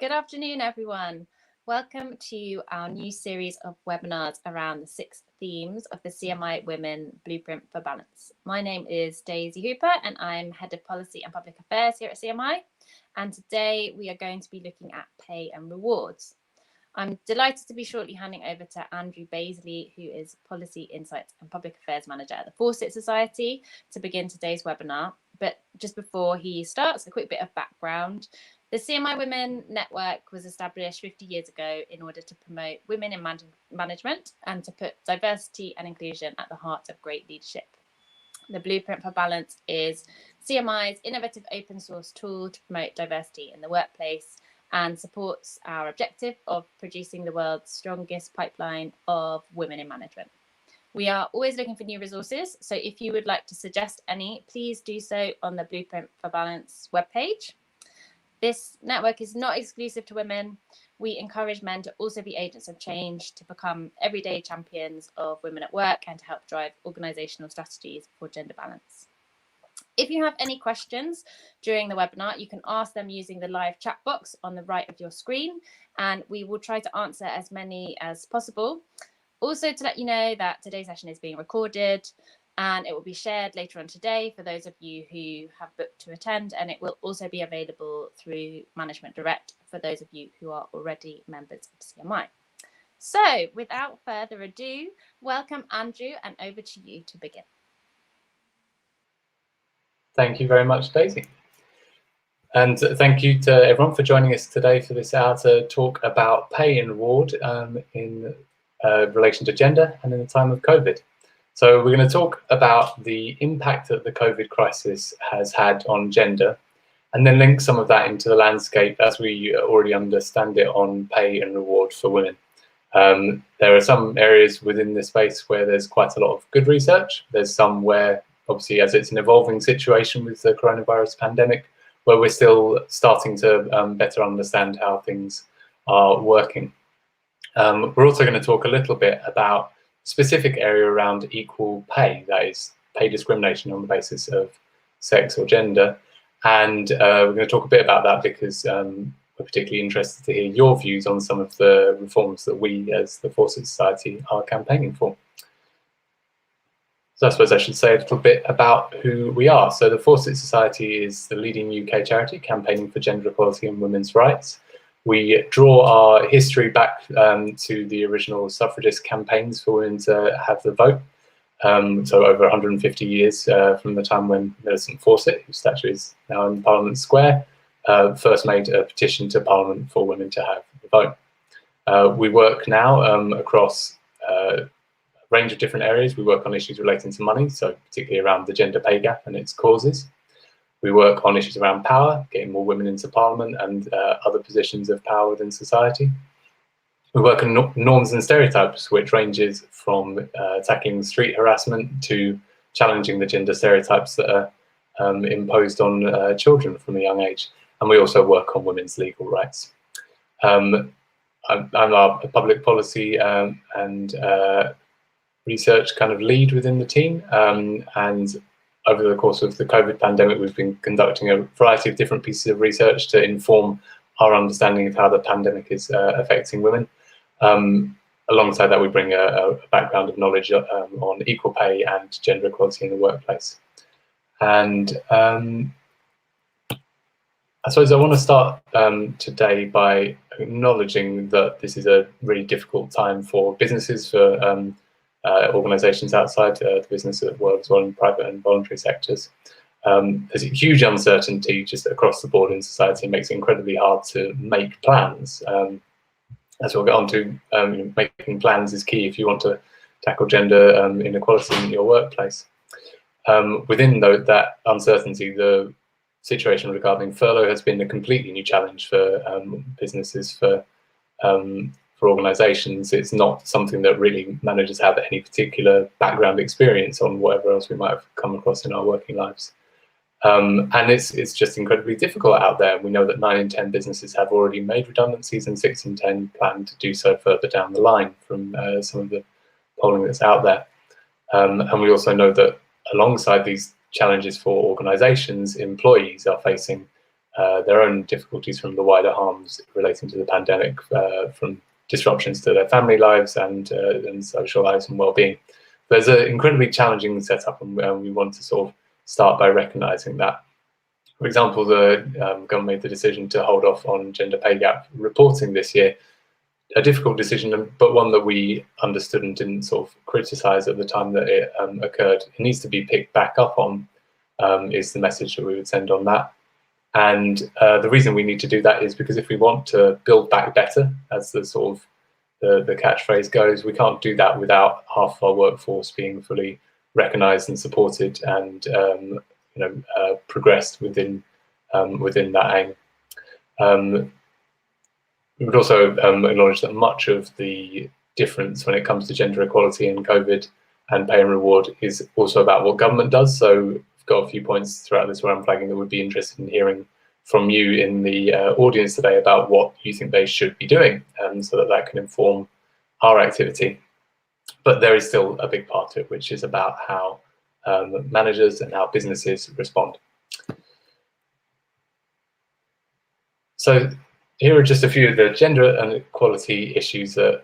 Good afternoon, everyone. Welcome to our new series of webinars around the 6 themes of the CMI Women Blueprint for Balance. My name is Daisy Hooper and I'm Head of Policy and Public Affairs here at CMI. And today we are going to be looking at pay and rewards. I'm delighted to be shortly handing over to Andrew Baisley, who is Policy Insights and Public Affairs Manager at the Fawcett Society, to begin today's webinar. But just before he starts, a quick bit of background. The CMI Women Network was established 50 years ago in order to promote women in management and to put diversity and inclusion at the heart of great leadership. The Blueprint for Balance is CMI's innovative open source tool to promote diversity in the workplace and supports our objective of producing the world's strongest pipeline of women in management. We are always looking for new resources, so if you would like to suggest any, please do so on the Blueprint for Balance webpage. This network is not exclusive to women. We encourage men to also be agents of change, to become everyday champions of women at work and to help drive organisational strategies for gender balance. If you have any questions during the webinar, you can ask them using the live chat box on the right of your screen, and we will try to answer as many as possible. Also, to let you know that today's session is being recorded and it will be shared later on today for those of you who have booked to attend, and it will also be available through Management Direct for those of you who are already members of CMI. So without further ado, welcome Andrew, and over to you to begin. Thank you very much, Daisy. And thank you to everyone for joining us today for this hour to talk about pay and reward in relation to gender and in the time of COVID. So we're going to talk about the impact that the COVID crisis has had on gender, and then link some of that into the landscape as we already understand it on pay and reward for women. There are some areas within this space where there's quite a lot of good research. There's some where, obviously, as it's an evolving situation with the coronavirus pandemic, where we're still starting to better understand how things are working. We're also going to talk a little bit about specific area around equal pay, that is pay discrimination on the basis of sex or gender. And we're going to talk a bit about that because we're particularly interested to hear your views on some of the reforms that we as the Fawcett Society are campaigning for. So I suppose I should say a little bit about who we are. So the Fawcett Society is the leading UK charity campaigning for gender equality and women's rights. We draw our history back to the original suffragist campaigns for women to have the vote. So over 150 years from the time when Millicent Fawcett, whose statue is now in Parliament Square, first made a petition to Parliament for women to have the vote. We work now across a range of different areas. We work on issues relating to money, so particularly around the gender pay gap and its causes. We work on issues around power, getting more women into Parliament and other positions of power within society. We work on norms and stereotypes, which ranges from tackling street harassment to challenging the gender stereotypes that are imposed on children from a young age. And we also work on women's legal rights. I'm our public policy and research kind of lead within the team, and over the course of the COVID pandemic, we've been conducting a variety of different pieces of research to inform our understanding of how the pandemic is affecting women. Alongside that, we bring a background of knowledge on equal pay and gender equality in the workplace. And I suppose I want to start today by acknowledging that this is a really difficult time for businesses, for organisations outside the business world as well, in private and voluntary sectors. There's a huge uncertainty just across the board in society. It makes it incredibly hard to make plans. As we'll get on to, making plans is key if you want to tackle gender inequality in your workplace. Within that uncertainty, the situation regarding furlough has been a completely new challenge for businesses, for organisations. It's not something that really managers have any particular background experience on, whatever else we might have come across in our working lives. And it's just incredibly difficult out there. We know that 9 in 10 businesses have already made redundancies and 6 in 10 plan to do so further down the line from some of the polling that's out there. And we also know that alongside these challenges for organisations, employees are facing their own difficulties from the wider harms relating to the pandemic, from disruptions to their family lives and social lives and well-being. There's an incredibly challenging setup, and we want to sort of start by recognising that. For example, the government made the decision to hold off on gender pay gap reporting this year. A difficult decision, but one that we understood and didn't sort of criticise at the time that it occurred. It needs to be picked back up on, is the message that we would send on that. And the reason we need to do that is because if we want to build back better, as the sort of the catchphrase goes, we can't do that without half of our workforce being fully recognised and supported and progressed within that aim. We would also acknowledge that much of the difference when it comes to gender equality and COVID and pay and reward is also about what government does. So I've got a few points throughout this where I'm flagging that would be interested in hearing from you in the audience today about what you think they should be doing, so that that can inform our activity. But there is still a big part of it, which is about how managers and how businesses respond. So here are just a few of the gender inequality issues that,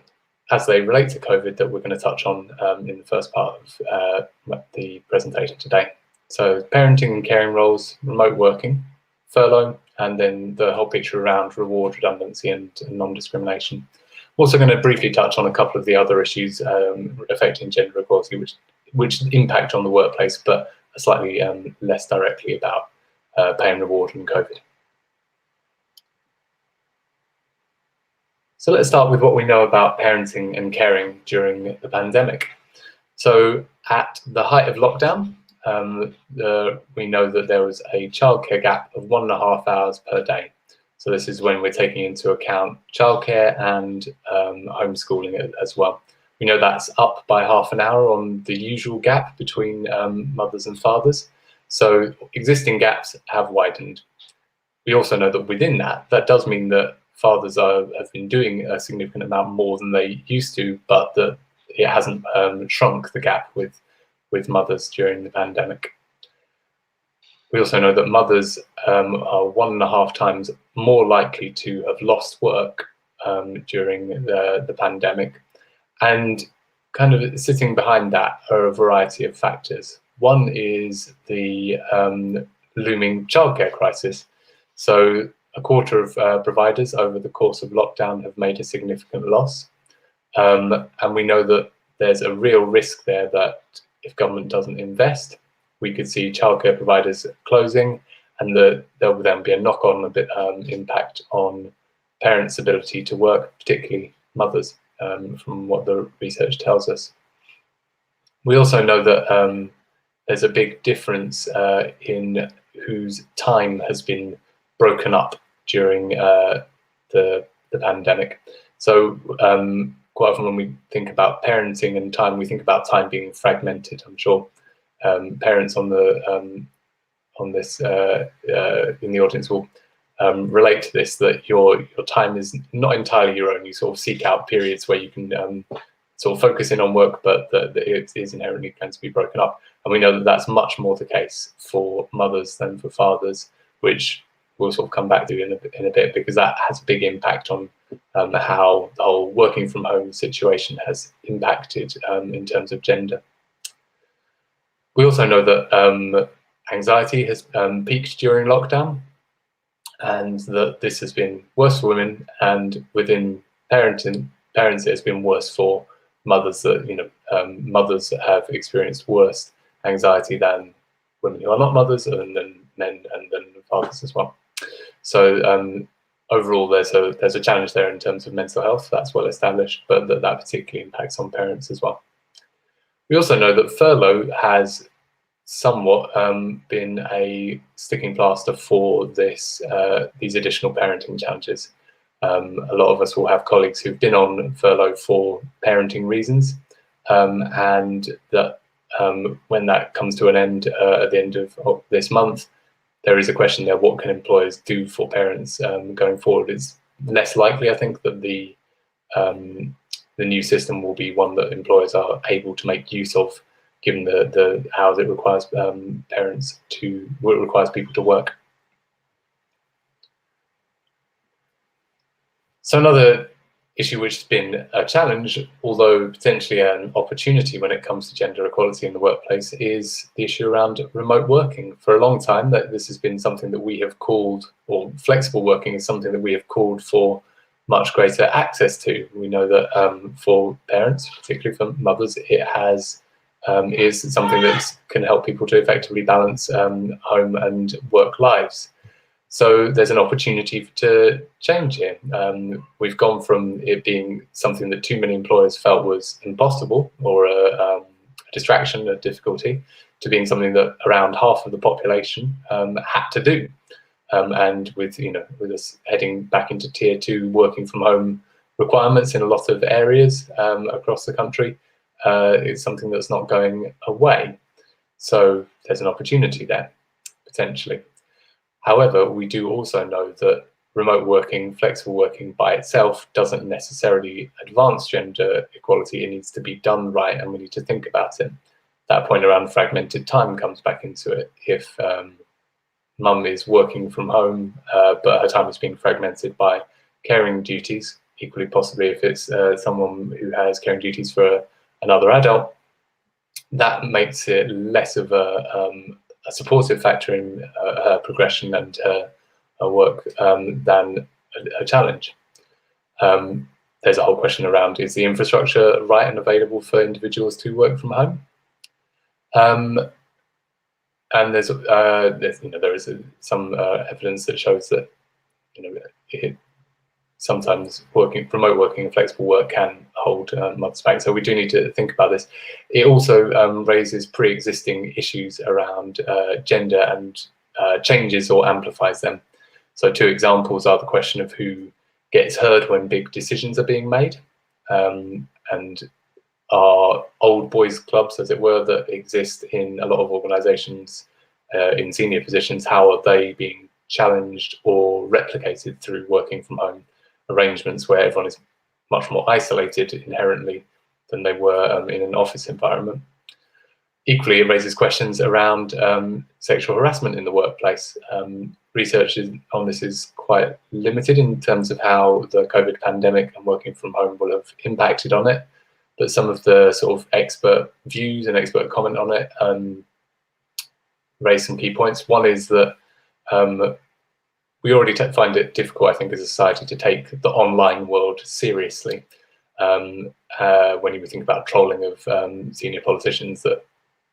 as they relate to COVID, that we're going to touch on in the first part of the presentation today. So parenting and caring roles, remote working, furlough, and then the whole picture around reward, redundancy and non-discrimination. Also going to briefly touch on a couple of the other issues affecting gender equality, which impact on the workplace, but are slightly less directly about pay and reward and COVID. So let's start with what we know about parenting and caring during the pandemic. So at the height of lockdown, we know that there was a childcare gap of 1.5 hours per day. So this is when we're taking into account childcare and homeschooling as well. We know that's up by half an hour on the usual gap between mothers and fathers. So existing gaps have widened. We also know that within that does mean that fathers have been doing a significant amount more than they used to, but that it hasn't shrunk the gap with mothers during the pandemic. We also know that mothers are 1.5 times more likely to have lost work during the pandemic. And kind of sitting behind that are a variety of factors. One is the looming childcare crisis. So a quarter of providers over the course of lockdown have made a significant loss. And we know that there's a real risk there that if government doesn't invest, we could see childcare providers closing, and there will then be a knock-on impact on parents' ability to work, particularly mothers, from what the research tells us. We also know that there's a big difference in whose time has been broken up during the pandemic. So quite often when we think about parenting and time, we think about time being fragmented. I'm sure parents on this in the audience will relate to this, that your time is not entirely your own. You sort of seek out periods where you can sort of focus in on work, but that it is inherently going to be broken up. And we know that that's much more the case for mothers than for fathers, which we'll sort of come back to in a bit, because that has a big impact on how the whole working from home situation has impacted in terms of gender. We also know that anxiety has peaked during lockdown, and that this has been worse for women, and within parents it has been worse for mothers. That mothers have experienced worse anxiety than women who are not mothers, and then men, and then fathers as well. So overall, there's a challenge there in terms of mental health. That's well established, but that particularly impacts on parents as well. We also know that furlough has somewhat been a sticking plaster for these additional parenting challenges. A lot of us will have colleagues who've been on furlough for parenting reasons, and that when that comes to an end at the end of this month, there is a question there: what can employers do for parents going forward? It's less likely, I think, that the new system will be one that employers are able to make use of, given the hours it requires requires people to work. So another issue which has been a challenge, although potentially an opportunity when it comes to gender equality in the workplace, is the issue around remote working. For a long time, that this has been something that we have called, or flexible working is something that we have called for much greater access to. We know that for parents, particularly for mothers, it is something that can help people to effectively balance home and work lives. So there's an opportunity to change here. We've gone from it being something that too many employers felt was impossible or a distraction, a difficulty, to being something that around half of the population had to do. And with us heading back into tier 2 working from home requirements in a lot of areas across the country, it's something that's not going away. So there's an opportunity there, potentially. However, we do also know that remote working, flexible working by itself doesn't necessarily advance gender equality. It needs to be done right, and we need to think about it. That point around fragmented time comes back into it. If mum is working from home, but her time is being fragmented by caring duties, equally possibly if it's someone who has caring duties for another adult, that makes it less of a supportive factor in her progression and her work than a challenge. There's a whole question around, is the infrastructure right and available for individuals to work from home? And there is some evidence that shows that sometimes remote working and flexible work can hold mothers back. So we do need to think about this. It also raises pre-existing issues around gender and changes or amplifies them. So 2 examples are the question of who gets heard when big decisions are being made, and our old boys clubs, as it were, that exist in a lot of organisations in senior positions. How are they being challenged or replicated through working from home arrangements where everyone is much more isolated inherently than they were in an office environment? Equally, it raises questions around sexual harassment in the workplace. Research on this is quite limited in terms of how the COVID pandemic and working from home will have impacted on it, but some of the sort of expert views and expert comment on it raise some key points. One is that we already find it difficult, I think, as a society to take the online world seriously. When you think about trolling of senior politicians, that,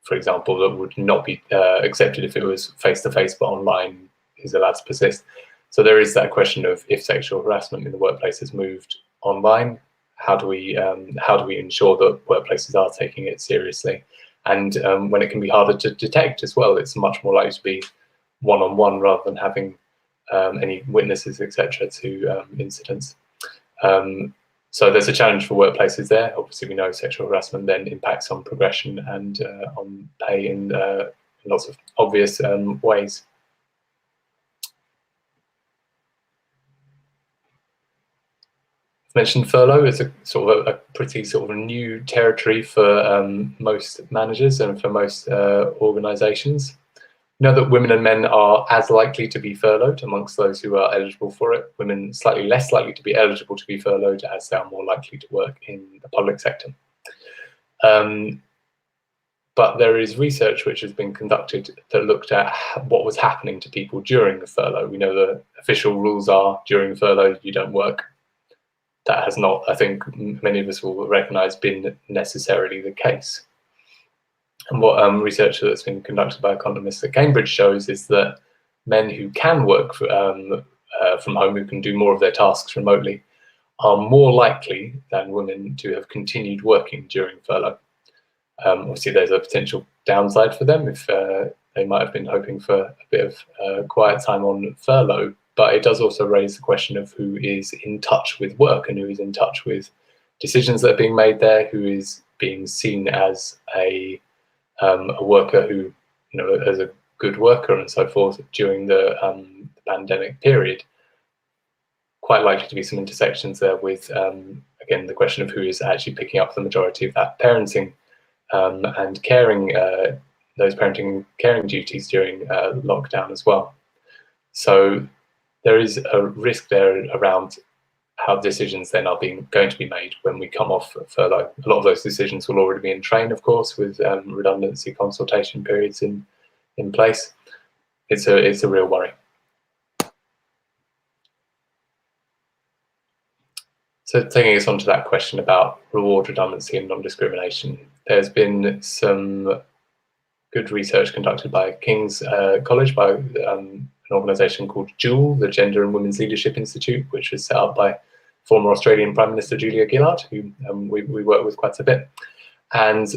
for example, that would not be accepted if it was face-to-face, but online is allowed to persist. So there is that question of, if sexual harassment in the workplace has moved online, how do we ensure that workplaces are taking it seriously? And when it can be harder to detect as well, it's much more likely to be one-on-one rather than having any witnesses, etc., to incidents. So there's a challenge for workplaces there. Obviously, we know sexual harassment then impacts on progression and on pay in lots of obvious ways. I've mentioned furlough is a sort of a pretty sort of new territory for most managers and for most organisations. We know that women and men are as likely to be furloughed amongst those who are eligible for it. Women slightly less likely to be eligible to be furloughed, as they are more likely to work in the public sector. But there is research which has been conducted that looked at what was happening to people during the furlough. We know the official rules are, during furlough you don't work. That has not, I think many of us will recognise, been necessarily the case. And what research that's been conducted by economists at Cambridge shows is that men who can work from home, who can do more of their tasks remotely, are more likely than women to have continued working during furlough. Obviously, there's a potential downside for them if they might have been hoping for a bit of quiet time on furlough, but it does also raise the question of who is in touch with work and who is in touch with decisions that are being made there, who is being seen as a worker who, as a good worker and so forth during the pandemic period. Quite likely to be some intersections there with, again, the question of who is actually picking up the majority of that parenting and caring, those parenting and caring duties during lockdown as well. So there is a risk there around how decisions then are going to be made when we come off furlough. A lot of those decisions will already be in train, of course, with redundancy consultation periods in place. It's a real worry. So taking us on to that question about reward redundancy and non-discrimination, there's been some good research conducted by King's College by an organisation called JULE, the Gender and Women's Leadership Institute, which was set up by former Australian Prime Minister Julia Gillard, who we work with quite a bit. And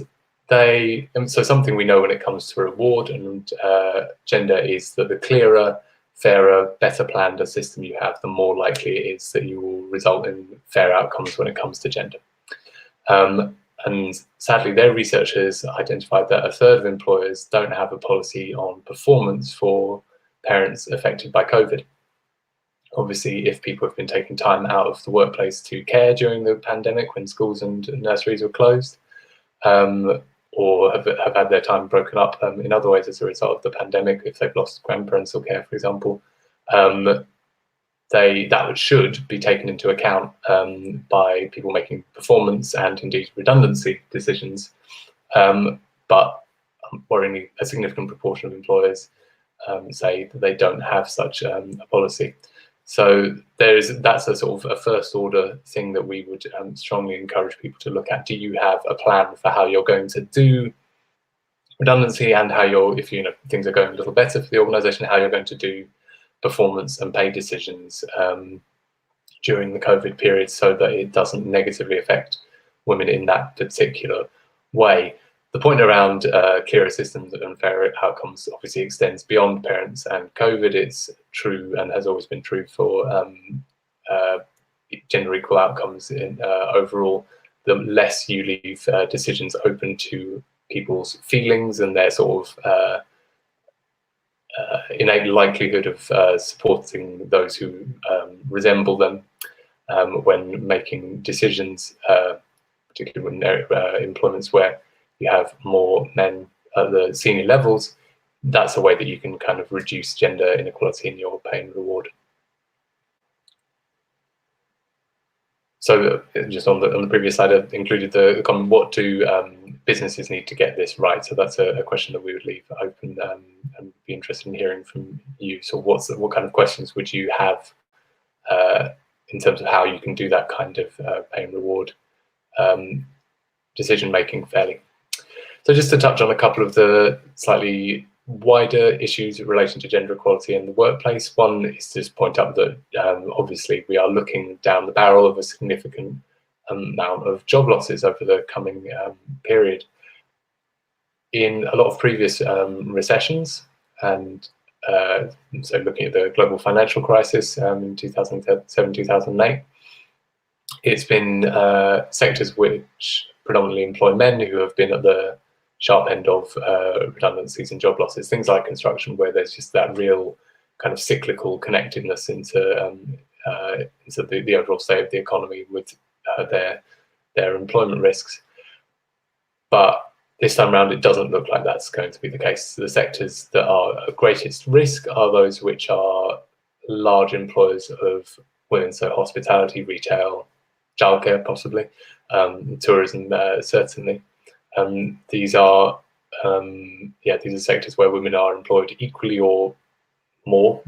so something we know when it comes to reward and gender is that the clearer, fairer, better planned a system you have, the more likely it is that you will result in fair outcomes when it comes to gender. And sadly, their researchers identified that a third of employers don't have a policy on performance for parents affected by COVID. Obviously, if people have been taking time out of the workplace to care during the pandemic when schools and nurseries were closed, or have had their time broken up in other ways as a result of the pandemic, if they've lost grandparental care, for example, that should be taken into account by people making performance and indeed redundancy decisions. But worryingly, a significant proportion of employers say that they don't have such a policy. So that's a sort of a first order thing that we would strongly encourage people to look at. Do you have a plan for how you're going to do redundancy, and how if things are going a little better for the organisation, how you're going to do performance and pay decisions during the COVID period, so that it doesn't negatively affect women in that particular way. The point around clearer systems and fairer outcomes obviously extends beyond parents and COVID. It's true and has always been true for gender equal outcomes in overall. The less you leave decisions open to people's feelings and their sort of innate likelihood of supporting those who resemble them when making decisions, particularly when they're employments where you have more men at the senior levels, that's a way that you can kind of reduce gender inequality in your pay and reward. So just on the previous slide, I've included the comment, what do businesses need to get this right? So that's a question that we would leave open and be interested in hearing from you. So what kind of questions would you have in terms of how you can do that kind of pay and reward decision making fairly? So just to touch on a couple of the slightly wider issues in relation to gender equality in the workplace. One is to just point out that obviously we are looking down the barrel of a significant amount of job losses over the coming period. In a lot of previous recessions, and so looking at the global financial crisis in 2007, 2008, it's been sectors which predominantly employ men who have been at the sharp end of redundancies and job losses. Things like construction, where there's just that real kind of cyclical connectedness into the overall state of the economy with their employment risks. But this time around, it doesn't look like that's going to be the case. The sectors that are at greatest risk are those which are large employers of women, so hospitality, retail, childcare, possibly, tourism, certainly. These are sectors where women are employed equally or more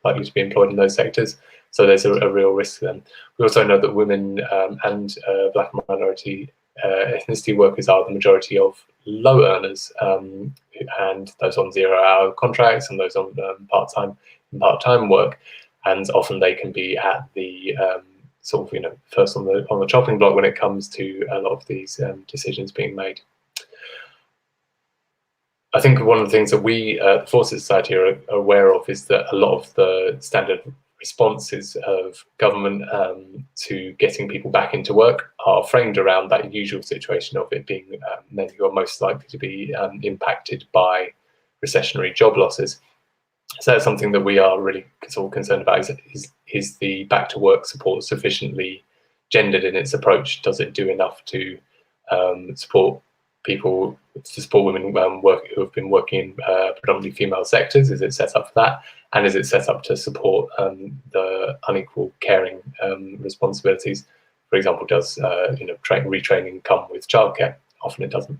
likely to be employed in those sectors. So there's a real risk then. We also know that women and Black and minority ethnicity workers are the majority of low earners, and those on 0-hour contracts and those on part-time work, and often they can be at the sort of first on the chopping block when it comes to a lot of these decisions being made. I think one of the things that we, the Forces Society, are aware of is that a lot of the standard responses of government to getting people back into work are framed around that usual situation of it being men who are most likely to be impacted by recessionary job losses. So that's something that we are really sort of concerned about. Is the back to work support sufficiently gendered in its approach? Does it do enough to support people to support women who have been working in predominantly female sectors? Is it set up for that? And is it set up to support the unequal caring responsibilities? For example, does retraining come with childcare? Often it doesn't.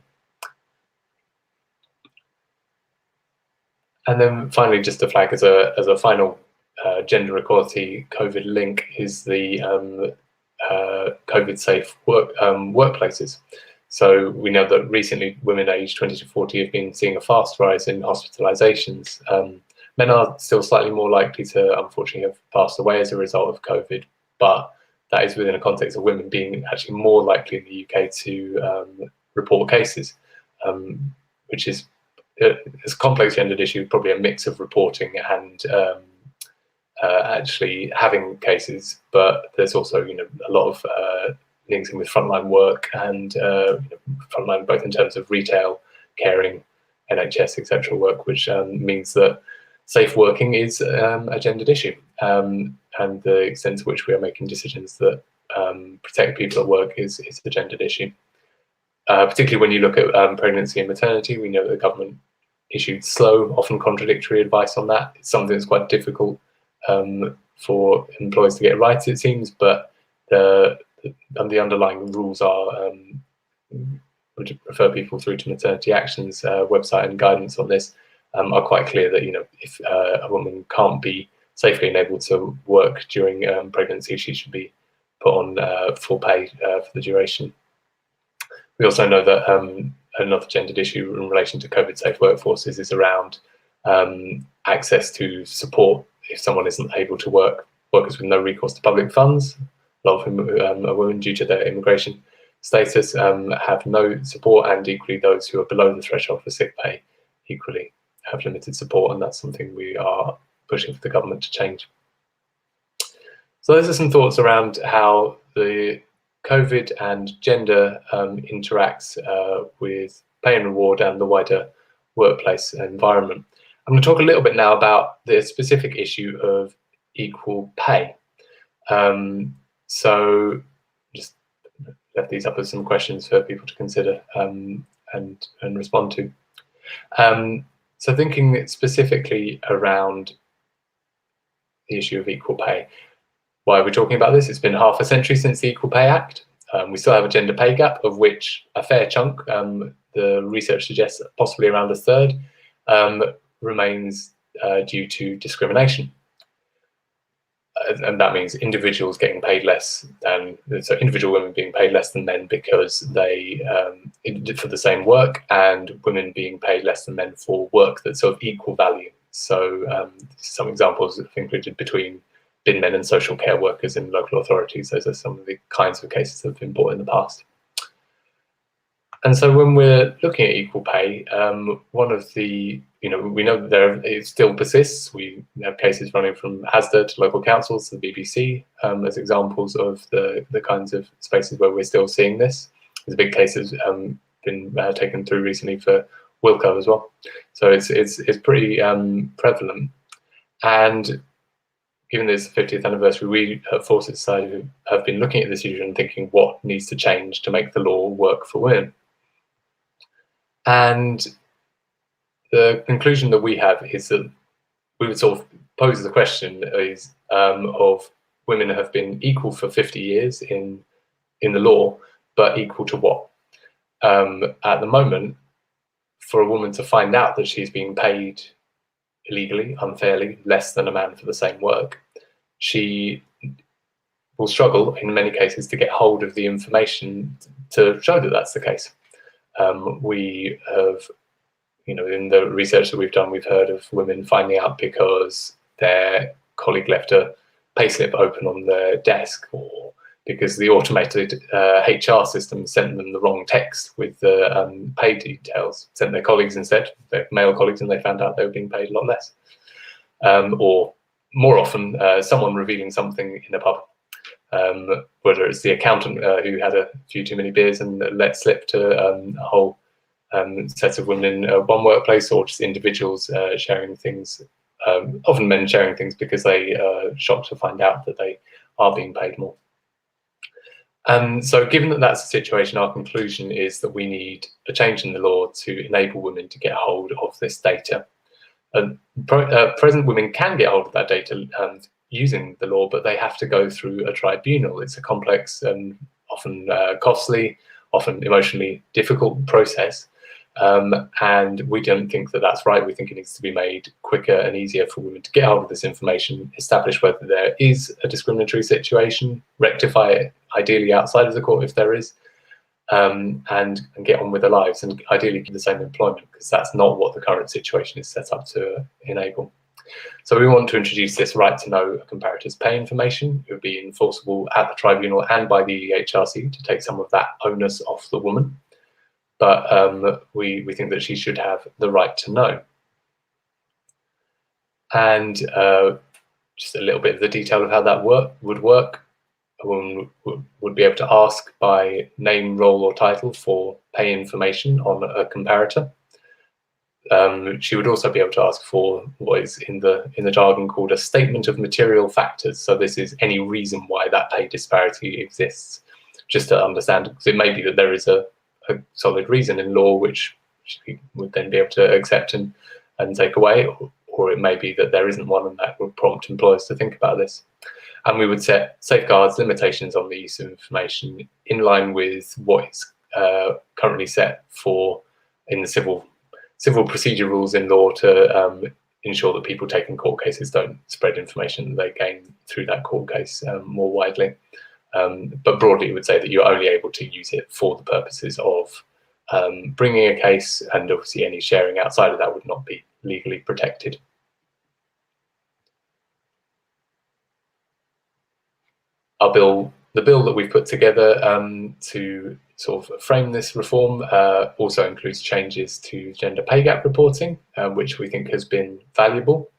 And then finally, just to flag as a final gender equality COVID link is the COVID safe workplaces. So we know that recently women aged 20 to 40 have been seeing a fast rise in hospitalizations. Men are still slightly more likely to, unfortunately, have passed away as a result of COVID, but that is within a context of women being actually more likely in the UK to report cases, which is it's a complex gendered issue, probably a mix of reporting and actually having cases, but there's also a lot of links in with frontline work and frontline both in terms of retail, caring, NHS, etc. work, which means that safe working is a gendered issue, and the extent to which we are making decisions that protect people at work is a gendered issue. Particularly when you look at pregnancy and maternity, we know that the government issued slow, often contradictory advice on that. It's something that's quite difficult for employers to get right, it seems, but the underlying rules are would refer people through to Maternity Action's website, and guidance on this are quite clear that if a woman can't be safely enabled to work during pregnancy, she should be put on full pay for the duration. We also know that another gendered issue in relation to COVID safe workforces is around access to support if someone isn't able to work. Workers with no recourse to public funds, a lot of whom are women due to their immigration status, have no support, and equally those who are below the threshold for sick pay equally have limited support, and that's something we are pushing for the government to change. So those are some thoughts around how the COVID and gender interacts with pay and reward and the wider workplace environment. I'm going to talk a little bit now about the specific issue of equal pay. So just left these up as some questions for people to consider and respond to. So thinking specifically around the issue of equal pay. Why are we talking about this? It's been half a century since the Equal Pay Act. We still have a gender pay gap, of which a fair chunk, the research suggests possibly around a third, remains due to discrimination. And that means individuals getting paid less than, so individual women being paid less than men because they for the same work, and women being paid less than men for work that's of equal value. So some examples have included between bin men and social care workers in local authorities. Those are some of the kinds of cases that have been brought in the past. And so when we're looking at equal pay, one of the, we know that it still persists. We have cases running from Asda to local councils to the BBC as examples of the kinds of spaces where we're still seeing this. There's a big case that's been taken through recently for Wilco as well. So it's pretty prevalent. And given this 50th anniversary, we at Forces Society have been looking at this issue and thinking what needs to change to make the law work for women. And the conclusion that we have is that we would sort of pose the question is, of women have been equal for 50 years in the law, but equal to what? At the moment, for a woman to find out that she's being paid illegally, unfairly, less than a man for the same work, she will struggle in many cases to get hold of the information to show that that's the case. We have, in the research that we've done, we've heard of women finding out because their colleague left a payslip open on their desk, or because the automated HR system sent them the wrong text with the pay details, sent their colleagues instead, their male colleagues, and they found out they were being paid a lot less. Or more often, someone revealing something in a pub, whether it's the accountant who had a few too many beers and let slip to a whole set of women in one workplace, or just individuals sharing things, often men sharing things because they are shocked to find out that they are being paid more. So given that that's the situation, our conclusion is that we need a change in the law to enable women to get hold of this data. Present women can get hold of that data using the law, but they have to go through a tribunal. It's a complex and often costly, often emotionally difficult process. And we don't think that that's right. We think it needs to be made quicker and easier for women to get hold of this information, establish whether there is a discriminatory situation, rectify it ideally outside of the court if there is, and get on with their lives, and ideally keep the same employment, because that's not what the current situation is set up to enable. So we want to introduce this right to know a comparator's pay information. It would be enforceable at the tribunal and by the EHRC to take some of that onus off the woman. But we think that she should have the right to know. And just a little bit of the detail of how that would work. A woman would be able to ask by name, role or title for pay information on a comparator. She would also be able to ask for what is in the jargon called a statement of material factors. So this is any reason why that pay disparity exists, just to understand, because it may be that there is a solid reason in law which she would then be able to accept and take away, or it may be that there isn't one, and that would prompt employers to think about this. And we would set safeguards, limitations on the use of information in line with what is currently set for in the civil procedure rules in law to ensure that people taking court cases don't spread information that they gain through that court case more widely. But broadly, it would say that you're only able to use it for the purposes of bringing a case, and obviously any sharing outside of that would not be legally protected. The bill that we've put together to sort of frame this reform also includes changes to gender pay gap reporting, which we think has been valuable.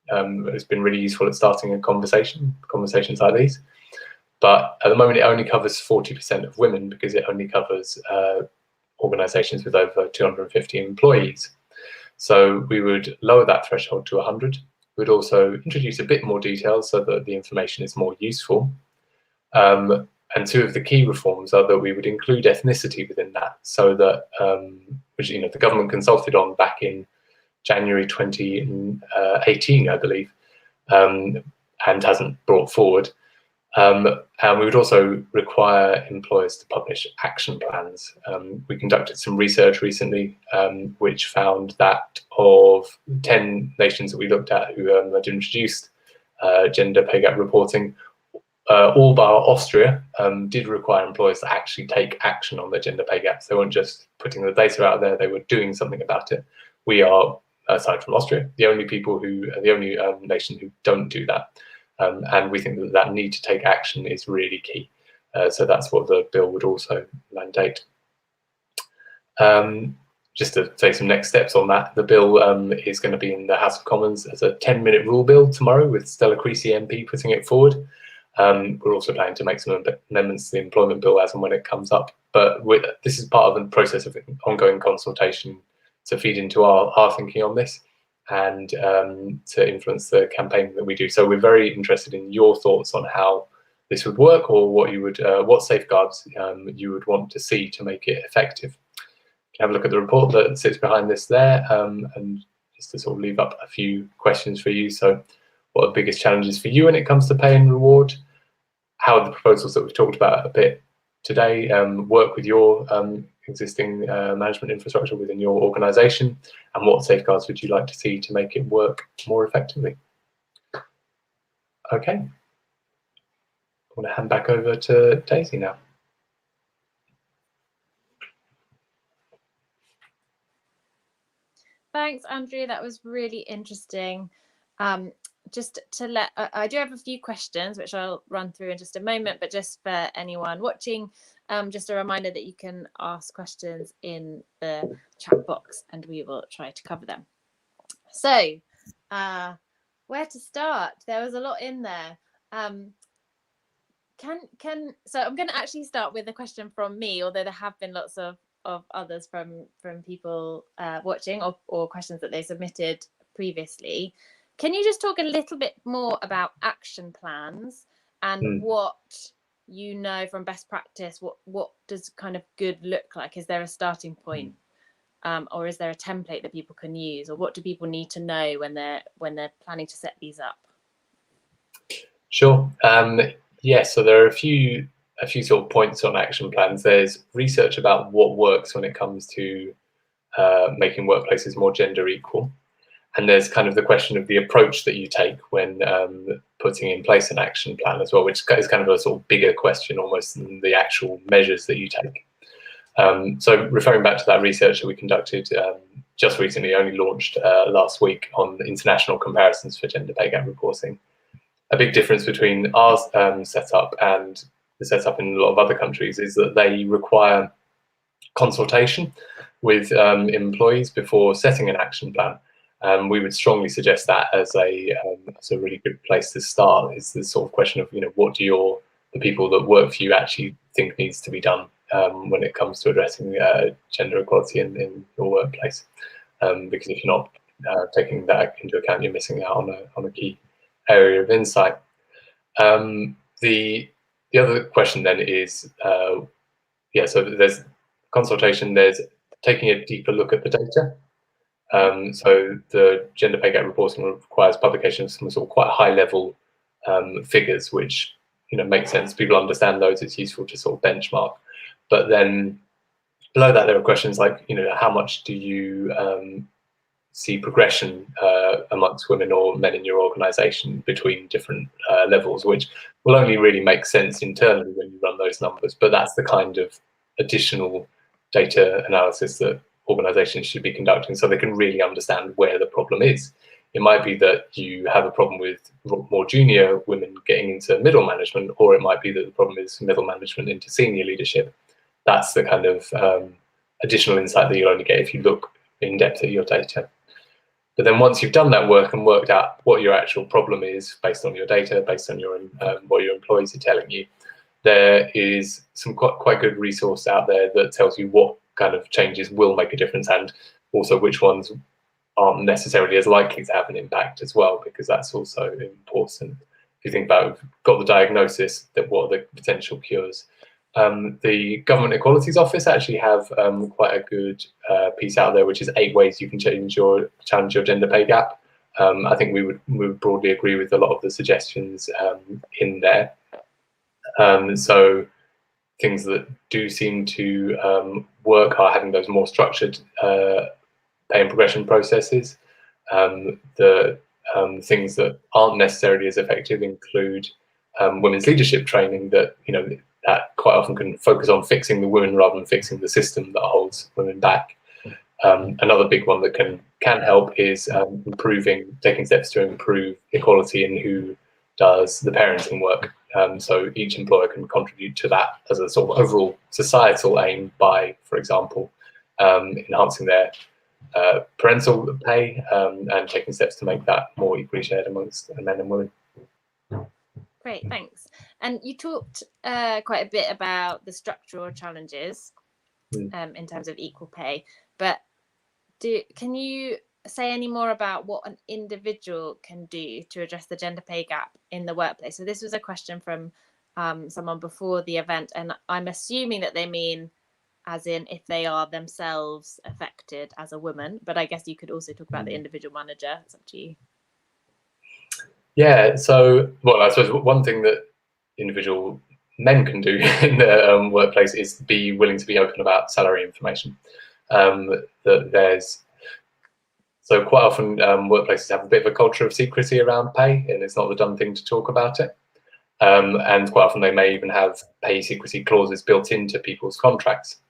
It's been really useful at starting a conversations like these. But at the moment, it only covers 40% of women, because it only covers organisations with over 250 employees. So we would lower that threshold to 100. We'd also introduce a bit more detail so that the information is more useful. And two of the key reforms are that we would include ethnicity within that, so that which the government consulted on back in January 2018, I believe, and hasn't brought forward. And we would also require employers to publish action plans. We conducted some research recently, which found that of 10 nations that we looked at who had introduced gender pay gap reporting, all bar Austria did require employers to actually take action on their gender pay gaps. They weren't just putting the data out there; they were doing something about it. We are, aside from Austria, the only nation who don't do that. And we think that need to take action is really key. So that's what the bill would also mandate. Just to say some next steps on that, the bill is going to be in the House of Commons as a 10-minute rule bill tomorrow, with Stella Creasy MP putting it forward. We're also planning to make some amendments to the employment bill as and when it comes up. But this is part of the process of ongoing consultation to feed into our thinking on this, and to influence the campaign that we do. So we're very interested in your thoughts on how this would work, or what safeguards you would want to see to make it effective. You can have a look at the report that sits behind this there, and just to sort of leave up a few questions for you. So what are the biggest challenges for you when it comes to pay and reward? How the proposals that we've talked about a bit today work with your existing management infrastructure within your organisation, and what safeguards would you like to see to make it work more effectively? Okay, I want to hand back over to Daisy now. Thanks, Andrew. That was really interesting. Just to I do have a few questions which I'll run through in just a moment, but just for anyone watching, just a reminder that you can ask questions in the chat box and we will try to cover them. So where to start? There was a lot in there. So I'm going to actually start with a question from me, although there have been lots of others from people watching, or questions that they submitted previously. Can you just talk a little bit more about action plans and what you know from best practice, what does kind of good look like? Is there a starting point, or is there a template that people can use, or what do people need to know when they're planning to set these up? Sure. Yes, so there are a few sort of points on action plans. There's research about what works when it comes to making workplaces more gender equal. And there's kind of the question of the approach that you take when putting in place an action plan as well, which is kind of a sort of bigger question almost than the actual measures that you take. So referring back to that research that we conducted just recently, only launched last week, on international comparisons for gender pay gap reporting. A big difference between our setup and the setup in a lot of other countries is that they require consultation with employees before setting an action plan. We would strongly suggest that as a really good place to start. Is the sort of question of, what do the people that work for you actually think needs to be done when it comes to addressing gender equality in your workplace? Because if you're not taking that into account, you're missing out on a key area of insight. The other question then is, so there's consultation, there's taking a deeper look at the data. So the gender pay gap reporting requires publication of some sort of quite high level figures, which make sense. People understand those. It's useful to sort of benchmark. But then below that, there are questions like, how much do you see progression amongst women or men in your organisation between different levels, which will only really make sense internally when you run those numbers. But that's the kind of additional data analysis that organisations should be conducting, so they can really understand where the problem is. It might be that you have a problem with more junior women getting into middle management, or it might be that the problem is middle management into senior leadership. That's the kind of additional insight that you'll only get if you look in depth at your data. But then once you've done that work and worked out what your actual problem is based on your data, based on your what your employees are telling you, there is some quite good resource out there that tells you what kind of changes will make a difference, and also which ones aren't necessarily as likely to have an impact as well, because that's also important. If you think about, we've got the diagnosis, that what are the potential cures. The Government Equalities Office actually have quite a good piece out there, which is 8 ways you can challenge your gender pay gap. I think we would broadly agree with a lot of the suggestions in there. So things that do seem to work are having those more structured pay and progression processes. The things that aren't necessarily as effective include women's leadership training, that that quite often can focus on fixing the women rather than fixing the system that holds women back. Another big one that can help is taking steps to improve equality in who does the parenting work. So each employer can contribute to that as a sort of overall societal aim by, for example, enhancing their parental pay and taking steps to make that more equally shared amongst men and women. Great, thanks. And you talked quite a bit about the structural challenges in terms of equal pay, but can you say any more about what an individual can do to address the gender pay gap in the workplace? So this was a question from someone before the event, and I'm assuming that they mean as in if they are themselves affected as a woman, but I guess you could also talk about the individual manager. It's up to you. Yeah, so, well, I suppose one thing that individual men can do in their workplace is be willing to be open about salary information. So quite often workplaces have a bit of a culture of secrecy around pay, and it's not the done thing to talk about it. And quite often they may even have pay secrecy clauses built into people's contracts.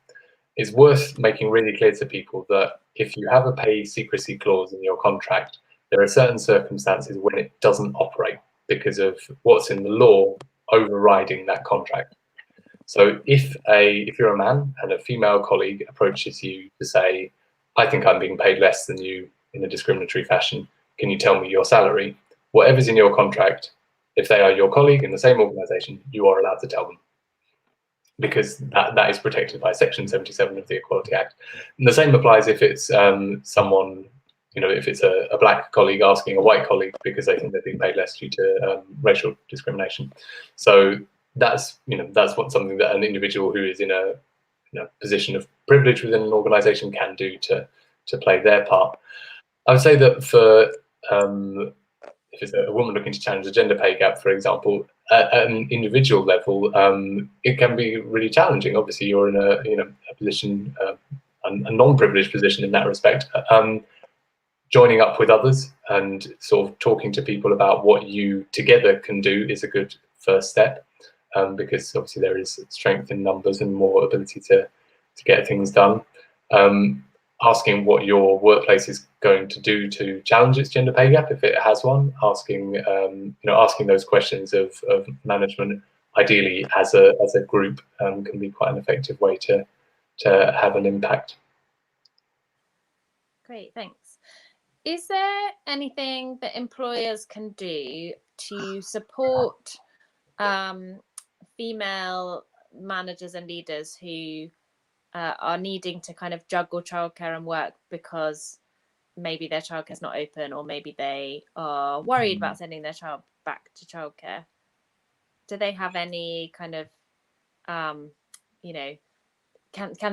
It's worth making really clear to people that if you have a pay secrecy clause in your contract, there are certain circumstances when it doesn't operate because of what's in the law overriding that contract. So if you're a man and a female colleague approaches you to say, I think I'm being paid less than you in a discriminatory fashion, can you tell me your salary? Whatever's in your contract, if they are your colleague in the same organisation, you are allowed to tell them, because that is protected by Section 77 of the Equality Act. And the same applies if it's someone, if it's a black colleague asking a white colleague because they think they're being paid less due to racial discrimination. So that's something that an individual who is in a position of privilege within an organisation can do to play their part. I would say that for if it's a woman looking to challenge the gender pay gap, for example, at an individual level, it can be really challenging. Obviously, you're in a position, a non-privileged position in that respect. Joining up with others and sort of talking to people about what you together can do is a good first step, because obviously there is strength in numbers and more ability to get things done. Asking what your workplace is going to do to challenge its gender pay gap, if it has one. Asking those questions of management, ideally as a group, can be quite an effective way to have an impact. Great, thanks. Is there anything that employers can do to support female managers and leaders who are needing to kind of juggle childcare and work because maybe their childcare is not open, or maybe they are worried about sending their child back to childcare? Do they have any kind of, can they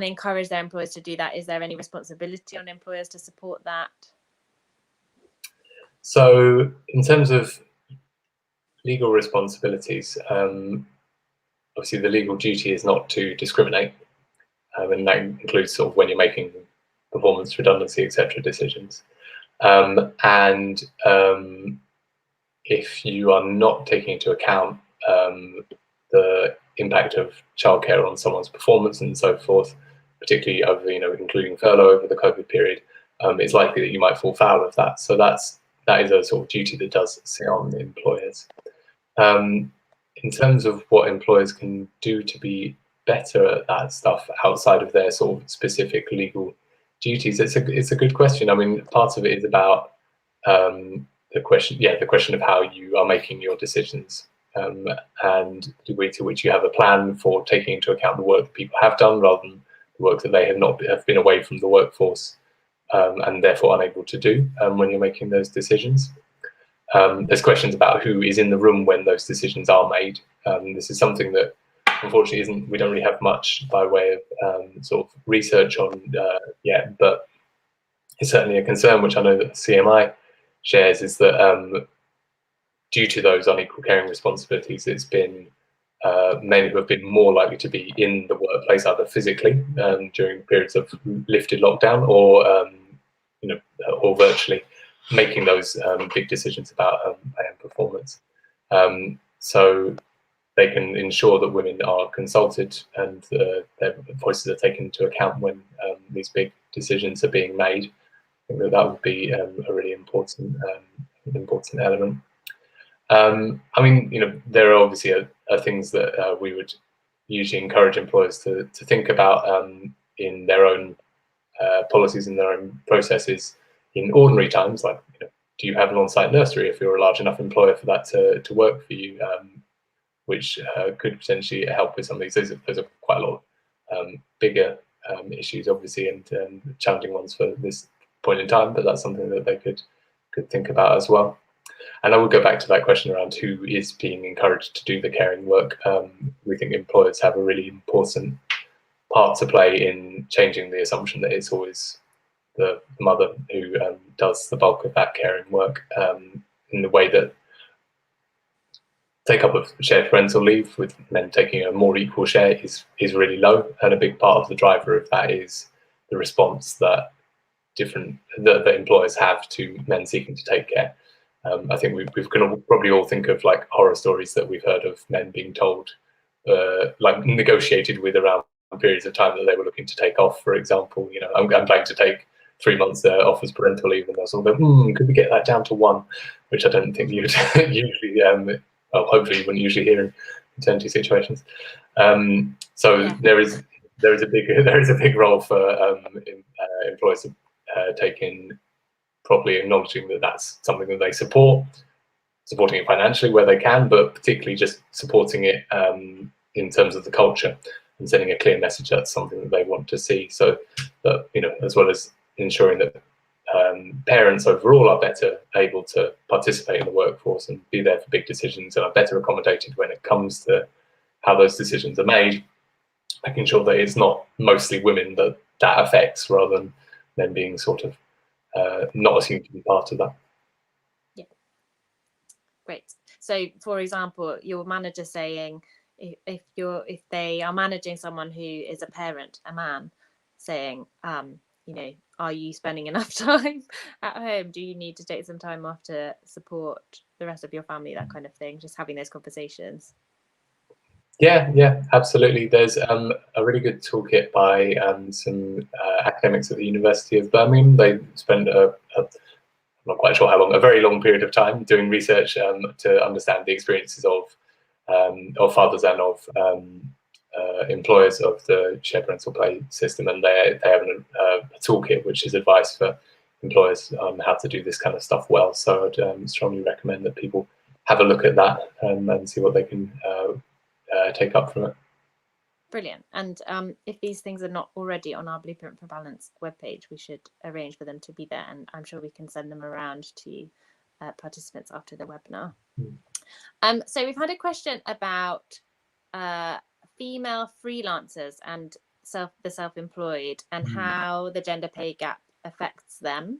encourage their employers to do that? Is there any responsibility on employers to support that? So in terms of legal responsibilities, obviously the legal duty is not to discriminate, and that includes sort of when you're making performance, redundancy, etc. decisions. If you are not taking into account the impact of childcare on someone's performance and so forth, particularly over, including furlough over the COVID period, it's likely that you might fall foul of that. So that is a sort of duty that does sit on the employers. In terms of what employers can do to be better at that stuff outside of their sort of specific legal duties, it's a good question. I mean, part of it is about the question of how you are making your decisions, and the degree to which you have a plan for taking into account the work that people have done rather than the work that they have been away from the workforce, and therefore unable to do when you're making those decisions. There's questions about who is in the room when those decisions are made. This is something that unfortunately we don't really have much by way of sort of research on yet, but it's certainly a concern which I know that the CMI shares, is that due to those unequal caring responsibilities, it's been men who have been more likely to be in the workplace, either physically during periods of lifted lockdown, or virtually, making those big decisions about pay and performance. So they can ensure that women are consulted and their voices are taken into account when these big decisions are being made. I think that would be a really important element. I mean, there are obviously are things that we would usually encourage employers to think about in their own policies and their own processes in ordinary times, like do you have an on-site nursery if you're a large enough employer for that to work for you, which could potentially help with some of these. Those are quite a lot of bigger issues, obviously, and challenging ones for this point in time, but that's something that they could think about as well. And I would go back to that question around who is being encouraged to do the caring work. We think employers have a really important part to play in changing the assumption that it's always the mother who does the bulk of that caring work, in the way that take up of shared parental leave, with men taking a more equal share, is really low, and a big part of the driver of that is the response that that employers have to men seeking to take care. I think we can probably all think of like horror stories that we've heard of men being told, like negotiated with around periods of time that they were looking to take off. For example, I'm going to take 3 months off as parental leave, and they'll sort of go, could we get that down to 1? Which I don't think you'd usually, hopefully you wouldn't usually hear in maternity situations. There is a big role for employers taking, properly acknowledging that that's something that they supporting it financially where they can, but particularly just supporting it in terms of the culture and sending a clear message that's something that they want to see. So that, as well as ensuring that parents overall are better able to participate in the workforce and be there for big decisions and are better accommodated when it comes to how those decisions are made, making sure that it's not mostly women that affects, rather than men being sort of not assumed to be part of that. Yeah, great. So, for example, your manager saying, if they are managing someone who is a parent, a man, saying, you know, are you spending enough time at home? Do you need to take some time off to support the rest of your family? That kind of thing. Just having those conversations. Yeah, absolutely. There's a really good toolkit by some academics at the University of Birmingham. They spend I'm not quite sure how long, a very long period of time doing research to understand the experiences of fathers and of employers of the shared parental play system, and they have a toolkit which is advice for employers on how to do this kind of stuff well. So I'd strongly recommend that people have a look at that and see what they can take up from it. Brilliant. And if these things are not already on our Blueprint for Balance webpage, we should arrange for them to be there, and I'm sure we can send them around to participants after the webinar. So we've had a question about female freelancers and the self-employed, and how the gender pay gap affects them,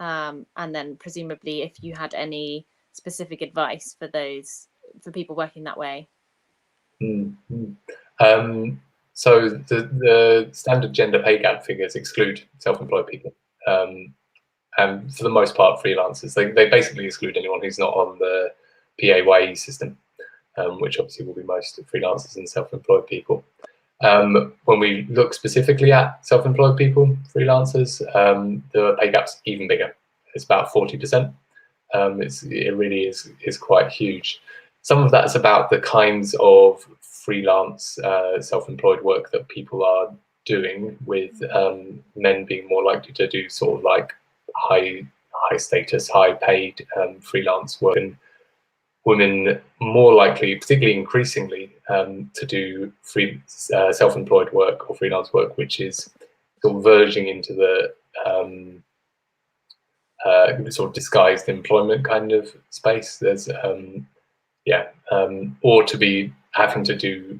and then presumably if you had any specific advice for people working that way. So the standard gender pay gap figures exclude self-employed people, and for the most part freelancers. They basically exclude anyone who's not on the PAYE system, which obviously will be most freelancers and self-employed people. When we look specifically at self-employed people, freelancers, the pay gap's even bigger. It's about 40%. It really is quite huge. Some of that's about the kinds of freelance self-employed work that people are doing, with men being more likely to do sort of like high status, high paid freelance work, and women more likely, particularly increasingly, to do self-employed work or freelance work, which is sort of verging into the sort of disguised employment kind of space. There's or to be having to do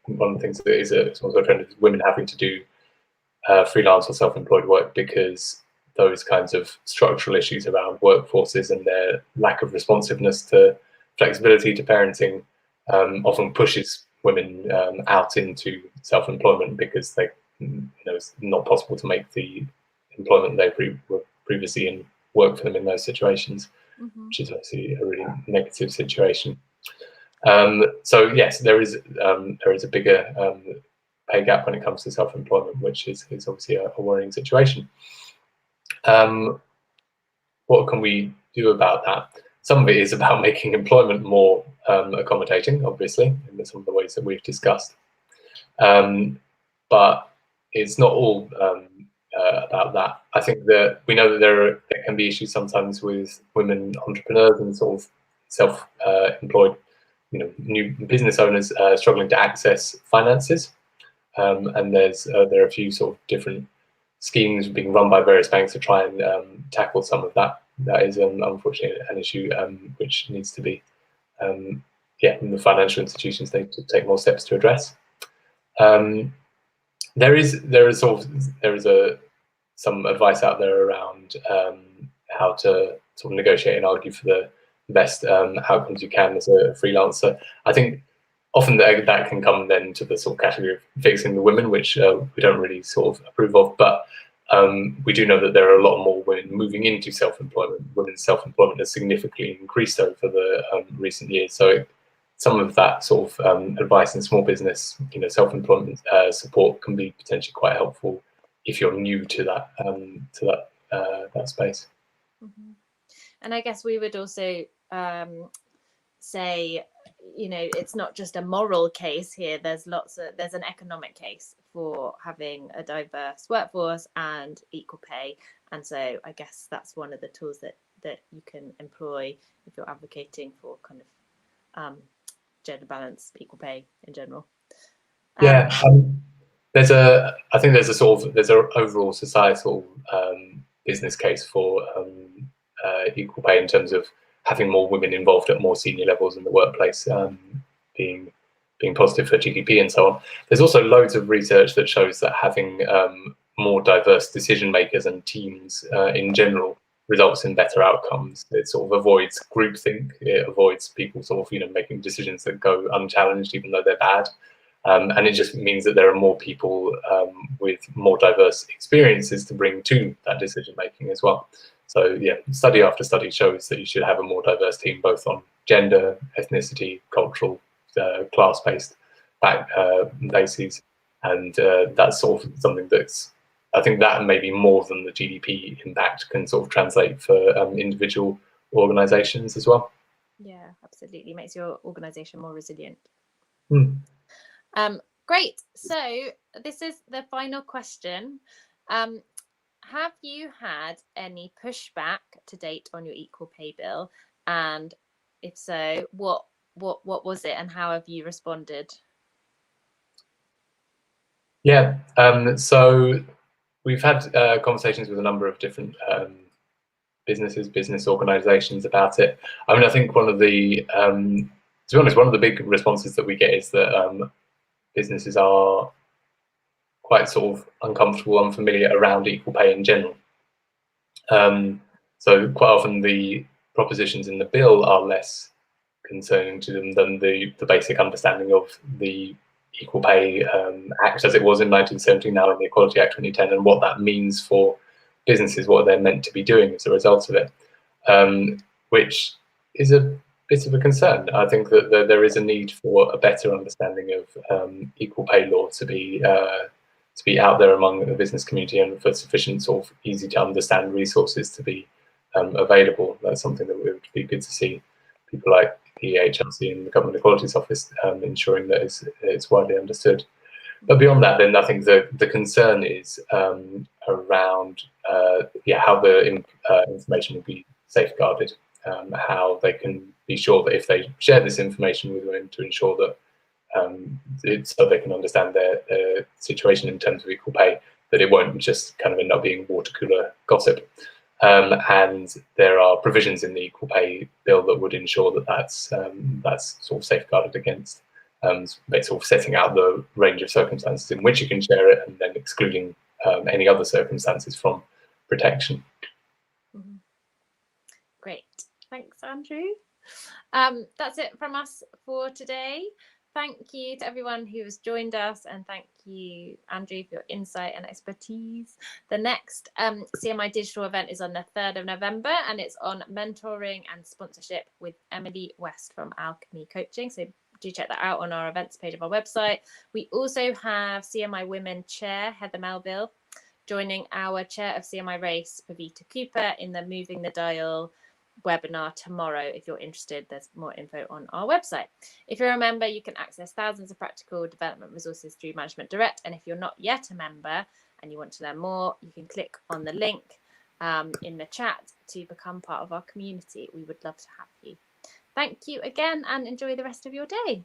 one of the things that is a sort of trend is women having to do freelance or self-employed work, because those kinds of structural issues around workforces and their lack of responsiveness to flexibility to parenting often pushes women out into self-employment, because it's not possible to make the employment they were previously in work for them in those situations, which is obviously a really negative situation. So yes, there is a bigger pay gap when it comes to self-employment, which is obviously a worrying situation. What can we do about that? Some of it is about making employment more accommodating, obviously, in some of the ways that we've discussed. But it's not all about that. I think that we know that there can be issues sometimes with women entrepreneurs and sort of self-employed, new business owners struggling to access finances. And there are a few sort of different schemes being run by various banks to try and tackle some of that. That is unfortunately an issue which needs to be, the financial institutions need to take more steps to address. There is some advice out there around how to sort of negotiate and argue for the best outcomes you can as a freelancer. I think often that can come then to the sort of category of fixing the women, which we don't really sort of approve of. But we do know that there are a lot more women moving into self-employment. Women's self-employment has significantly increased over the recent years. So some of that sort of advice in small business, self-employment support can be potentially quite helpful if you're new to that space. And I guess we would also say, it's not just a moral case here. There's an economic case for having a diverse workforce and equal pay. And so I guess that's one of the tools that you can employ if you're advocating for kind of gender balance, equal pay in general. I think there's an overall societal business case for equal pay in terms of having more women involved at more senior levels in the workplace, being being positive for GDP and so on. There's also loads of research that shows that having more diverse decision makers and teams in general results in better outcomes. It sort of avoids groupthink. It avoids people sort of making decisions that go unchallenged even though they're bad. And it just means that there are more people with more diverse experiences to bring to that decision making as well. So yeah, study after study shows that you should have a more diverse team, both on gender, ethnicity, cultural, class-based bases, and that's sort of something that's, I think that maybe more than the GDP impact can sort of translate for individual organisations as well. Yeah, absolutely. Makes your organisation more resilient. Hmm. Great. So this is the final question. Have you had any pushback to date on your equal pay bill? And if so, what was it and how have you responded? Yeah, so we've had conversations with a number of different business organizations about it. I mean, I think one of the, to be honest, one of the big responses that we get is that businesses are quite sort of uncomfortable, unfamiliar around equal pay in general. So quite often the propositions in the bill are less concerning to them than the basic understanding of the Equal Pay Act as it was in 1970, now in the Equality Act 2010, and what that means for businesses, what they're meant to be doing as a result of it, which is a bit of a concern. I think that there is a need for a better understanding of equal pay law to be out there among the business community, and for sufficient sort of easy to understand resources to be available. That's something that would be good to see people like the HRC and the Government Equalities Office ensuring that it's widely understood. But beyond that, then I think the concern is around how the information will be safeguarded, how they can be sure that if they share this information with women, to ensure that so they can understand their situation in terms of equal pay, that it won't just kind of end up being water cooler gossip. And there are provisions in the Equal Pay Bill that would ensure that that's sort of safeguarded against, sort of setting out the range of circumstances in which you can share it, and then excluding any other circumstances from protection. Mm-hmm. Great, thanks, Andrew. That's it from us for today. Thank you to everyone who has joined us, and thank you, Andrew, for your insight and expertise. The next CMI digital event is on the 3rd of November, and it's on mentoring and sponsorship with Emily West from Alchemy Coaching. So do check that out on our events page of our website. We also have CMI Women Chair, Heather Melville, joining our Chair of CMI Race, Pavita Cooper, in the Moving the Dial webinar tomorrow. If you're interested, there's more info on our website. If you're a member, you can access thousands of practical development resources through Management Direct, and if you're not yet a member and you want to learn more, you can click on the link in the chat to become part of our community. We would love to have you. Thank you again, and enjoy the rest of your day.